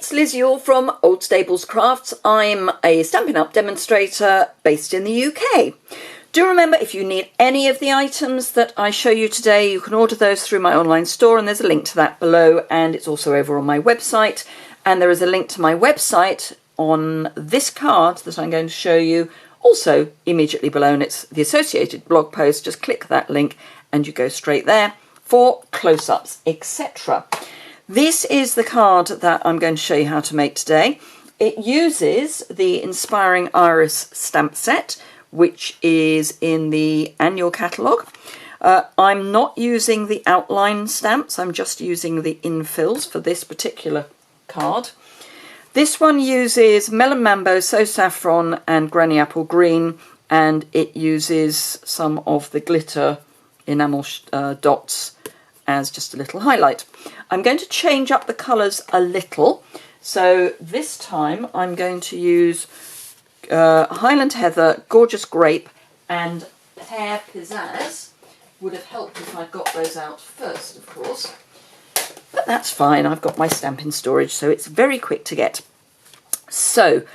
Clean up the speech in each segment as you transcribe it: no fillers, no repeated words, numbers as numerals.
it's Liz Yuille from Old Stables Crafts. I'm a Stampin' Up! Demonstrator based in the UK. Do remember, if you need any of the items that I show you today, you can order those through my online store, and there's a link to that below, and it's also over on my website. And there is a link to my website on this card that I'm going to show you, also immediately below, and it's the associated blog post. Just click that link and you go straight there for close-ups, etc. This is the card that I'm going to show you how to make today. It uses the Inspiring Iris stamp set, which is in the annual catalogue. I'm not using the outline stamps, I'm just using the infills for this particular card. This one uses Melon Mambo, So Saffron and Granny Apple Green, and it uses some of the glitter enamel dots as just a little highlight. I'm going to change up the colours a little. So this time I'm going to use Highland Heather, Gorgeous Grape and Pear Pizzazz. Would have helped if I'd got those out first, of course. But that's fine, I've got my stamp in storage, so it's very quick to get. So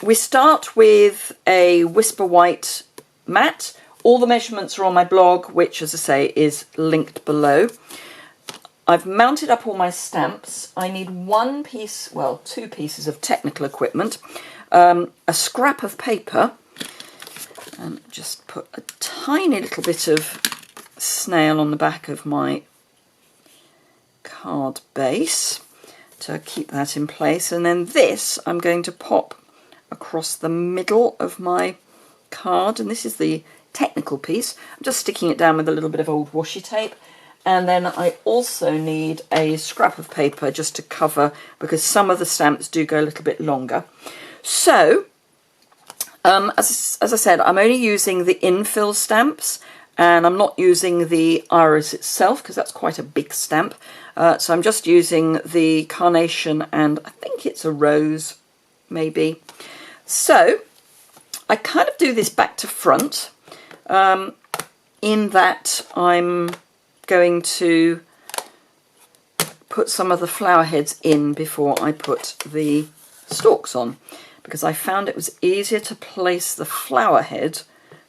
we start with a Whisper White matte. All the measurements are on my blog, which, as I say, is linked below. I've mounted up all my stamps. I need one piece, well, two pieces of technical equipment, a scrap of paper, and just put a tiny little bit of snail on the back of my card base to keep that in place. And then this I'm going to pop across the middle of my card, and this is the technical piece. I'm just sticking it down with a little bit of old washi tape. And then I also need a scrap of paper just to cover, because some of the stamps do go a little bit longer. So as I said, I'm only using the infill stamps, and I'm not using the iris itself because that's quite a big stamp. So I'm just using the carnation, and I think it's a rose maybe. So I kind of do this back to front, in that I'm going to put some of the flower heads in before I put the stalks on, because I found it was easier to place the flower head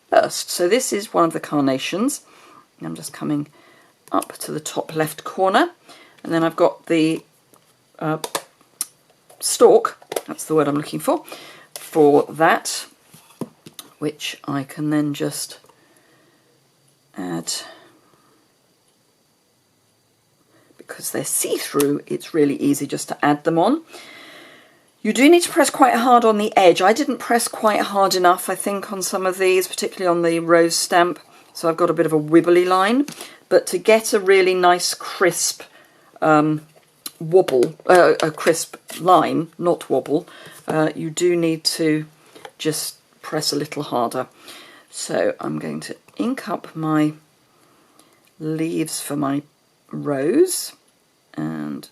first. So this is one of the carnations. I'm just coming up to the top left corner, and then I've got the stalk, that's the word I'm looking for that, which I can then just add. Because they're see-through, it's really easy just to add them on. You do need to press quite hard on the edge. I didn't press quite hard enough, I think, on some of these, particularly on the rose stamp, so I've got a bit of a wibbly line. But to get a really nice crisp wobble, a crisp line, not wobble, you do need to just press a little harder. So I'm going to ink up my leaves for my rose and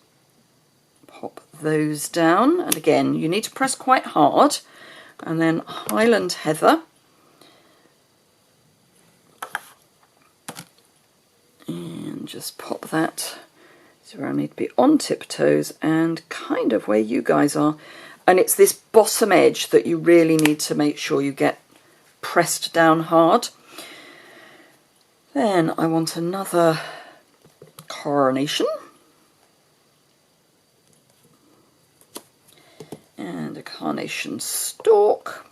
pop those down. And again, you need to press quite hard. And then Highland Heather. And just pop that so where I need to be on tiptoes and kind of where you guys are. And it's this bottom edge that you really need to make sure you get pressed down hard. Then I want another carnation and a carnation stalk.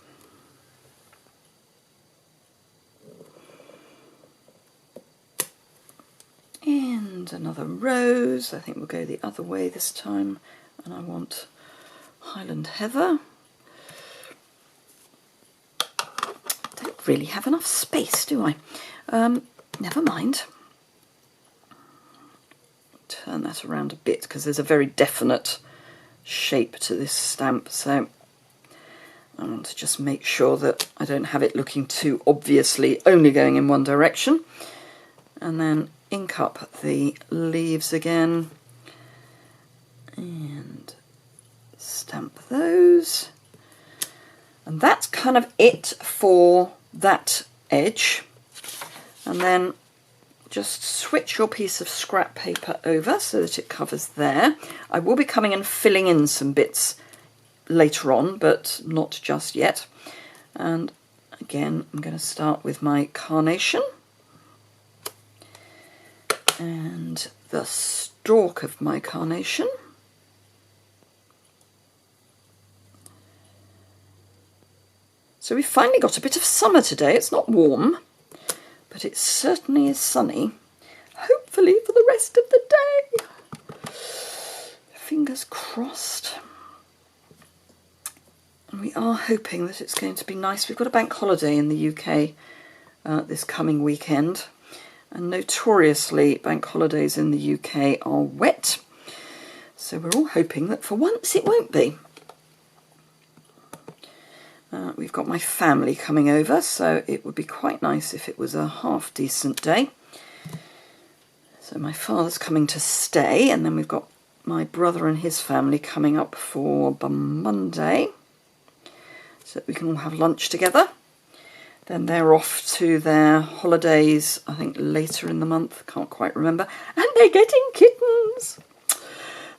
And another rose. I think we'll go the other way this time, and I want Highland Heather. Don't really have enough space, do I? Never mind. Turn that around a bit because there's a very definite shape to this stamp, so I want to just make sure that I don't have it looking too obviously only going in one direction. And then ink up the leaves again and stamp those. And that's kind of it for that edge. And then just switch your piece of scrap paper over so that it covers there. I will be coming and filling in some bits later on, but not just yet. And again, I'm going to start with my carnation and the stalk of my carnation. So we've finally got a bit of summer today. It's not warm, but it certainly is sunny. Hopefully for the rest of the day. Fingers crossed. And we are hoping that it's going to be nice. We've got a bank holiday in the UK this coming weekend. And notoriously, bank holidays in the UK are wet. So we're all hoping that for once it won't be. We've got my family coming over, so it would be quite nice if it was a half decent day. So my father's coming to stay, and then we've got my brother and his family coming up for Monday, so that we can all have lunch together. Then they're off to their holidays, I think later in the month, can't quite remember, and they're getting kittens.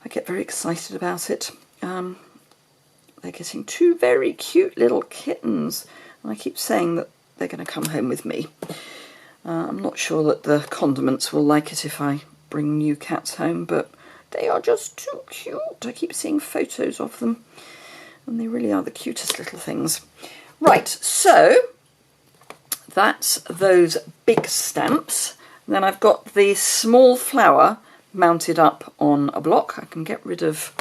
I get very excited about it. They're getting 2 very cute little kittens, and I keep saying that they're going to come home with me. I'm not sure that the condiments will like it if I bring new cats home, but they are just too cute. I keep seeing photos of them, and they really are the cutest little things. Right, so that's those big stamps. And then I've got the small flower mounted up on a block. I can get rid of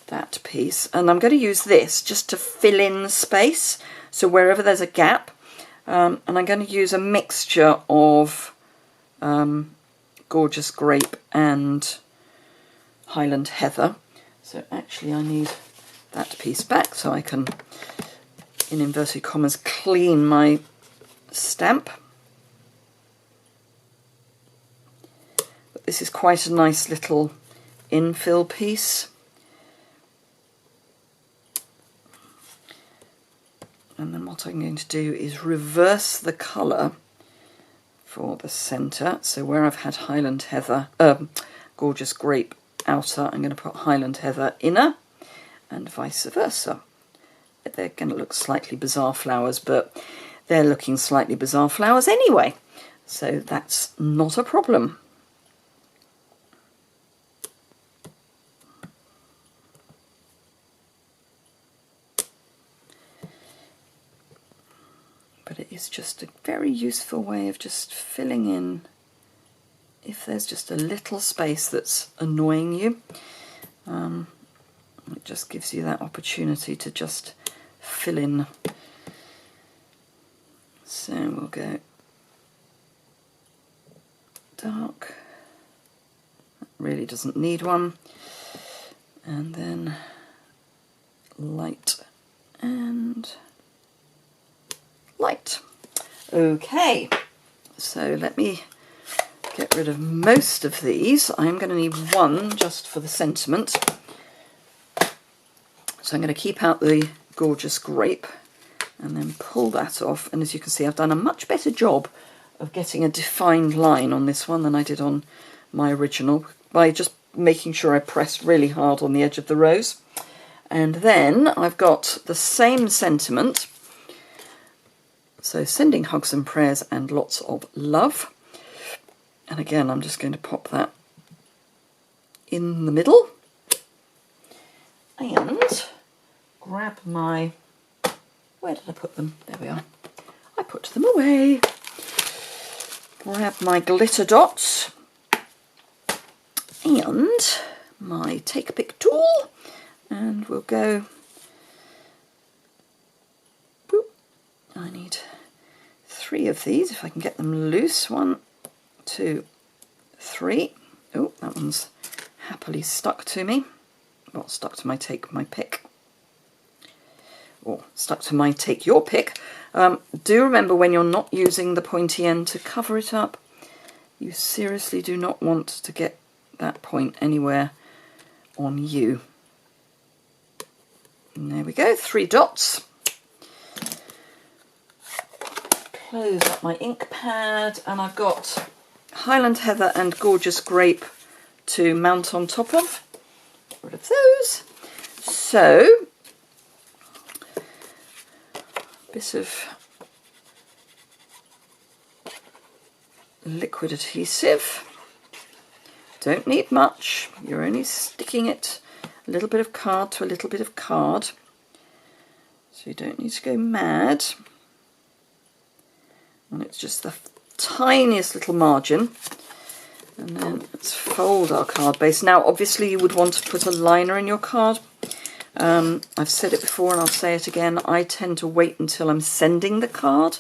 that piece, and I'm going to use this just to fill in space, so wherever there's a gap, and I'm going to use a mixture of Gorgeous Grape and Highland Heather. So actually I need that piece back so I can, in inverted commas, clean my stamp. But this is quite a nice little infill piece. And then what I'm going to do is reverse the colour for the centre. So where I've had Highland Heather, Gorgeous Grape outer, I'm going to put Highland Heather inner, and vice versa. They're going to look slightly bizarre flowers, but they're looking slightly bizarre flowers anyway. So that's not a problem. But it is just a very useful way of just filling in if there's just a little space that's annoying you. It just gives you that opportunity to just fill in. So we'll go dark. That really doesn't need one. And then light and light. Okay, so let me get rid of most of these. I'm going to need one just for the sentiment. So I'm going to keep out the Gorgeous Grape and then pull that off. And as you can see, I've done a much better job of getting a defined line on this one than I did on my original by just making sure I pressed really hard on the edge of the rose. And then I've got the same sentiment. So sending hugs and prayers and lots of love. And again, I'm just going to pop that in the middle. And grab my, where did I put them? There we are. I put them away. Grab my glitter dots and my take a pick tool, and we'll go, boop. I need 3 of these if I can get them loose. 1, 2, 3. Oh, that one's happily stuck to me. Well, stuck to my take my pick. Or stuck to my take your pick. Do remember when you're not using the pointy end to cover it up, you seriously do not want to get that point anywhere on you. And there we go, 3 dots. close up my ink pad, and I've got Highland Heather and Gorgeous Grape to mount on top of. Get rid of those. So, a bit of liquid adhesive. Don't need much, you're only sticking it a little bit of card to a little bit of card, so you don't need to go mad. And it's just the tiniest little margin. And then let's fold our card base. Now obviously you would want to put a liner in your card. I've said it before and I'll say it again, I tend to wait until I'm sending the card,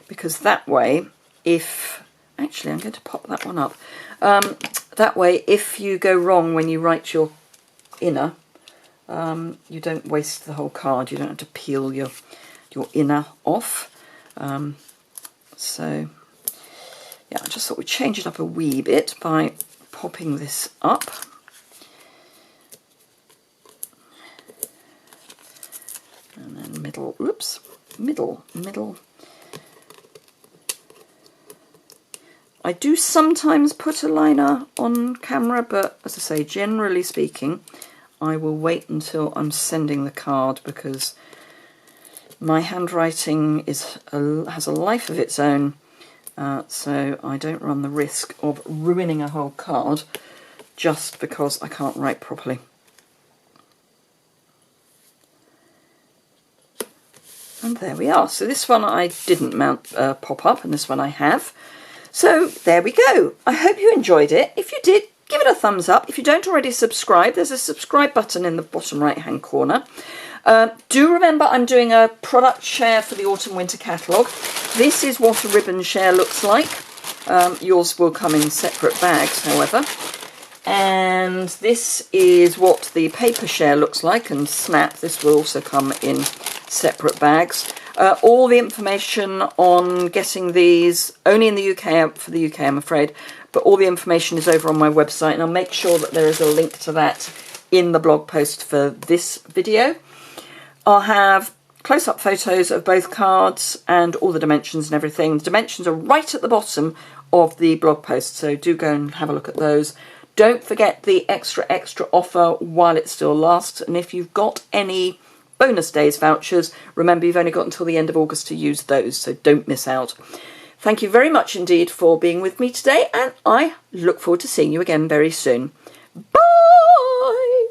because that way, actually I'm going to pop that one up. That way, if you go wrong when you write your inner, you don't waste the whole card. You don't have to peel your inner off. So, yeah, I just thought we'd change it up a wee bit by popping this up. And then middle. I do sometimes put a liner on camera, but as I say, generally speaking, I will wait until I'm sending the card, because my handwriting has a life of its own, so I don't run the risk of ruining a whole card just because I can't write properly. And there we are. So this one I didn't pop up, and this one I have. So there we go. I hope you enjoyed it. If you did, give it a thumbs up. If you don't already subscribe, there's a subscribe button in the bottom right hand corner. Do remember I'm doing a product share for the autumn winter catalogue. This is what a ribbon share looks like. Yours will come in separate bags, however. And this is what the paper share looks like, and snap, this will also come in separate bags. All the information on getting these, only in the UK, for the UK I'm afraid, but all the information is over on my website, and I'll make sure that there is a link to that in the blog post for this video. I'll have close-up photos of both cards and all the dimensions and everything. The dimensions are right at the bottom of the blog post, so do go and have a look at those. Don't forget the extra offer while it still lasts, and if you've got any bonus days vouchers, remember you've only got until the end of August to use those, so don't miss out. Thank you very much indeed for being with me today, and I look forward to seeing you again very soon. Bye!